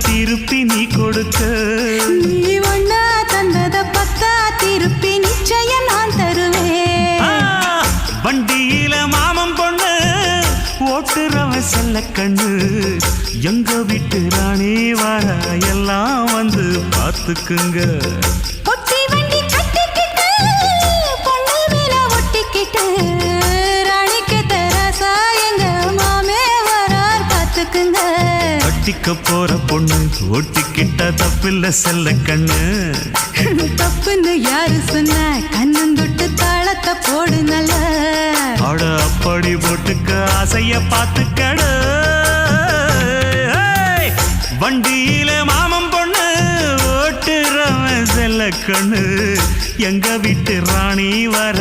திருப்பி நீ கொடுக்க. நீ ஒண்ணா தந்தத பத்தா திருப்பி நிச்சயம் நான் தருவேன். வண்டியில மாமன் பொண்ணு ஓட்டுறவன் செல்ல கண்ணு. எங்க வீட்டு ராணி வர எல்லாம் வந்து பார்த்துக்குங்க. பொட்டி வண்டி கட்டிக்கிட்டு பொண்ணு மேல ஒட்டிக்கிட்டு ராணிக்கு தராசா எங்க மாமே வரார் பார்த்துக்குங்க. ஒட்டிக்க போற பொண்ணு ஒட்டிக்கிட்ட தப்பில்ல செல்ல கண்ணு. தப்புன்னு யாரு சொன்ன கண்ணந்தொட்டு தாளத்தை போடு நல்ல. அட அப்படி போட்டுக்க ஆசைய பார்த்துக்கட. வண்டியில மாமன் பொண்ணு ஓட்டுறவன் செல்ல கண்ணு. எங்க வீட்டு ராணி வர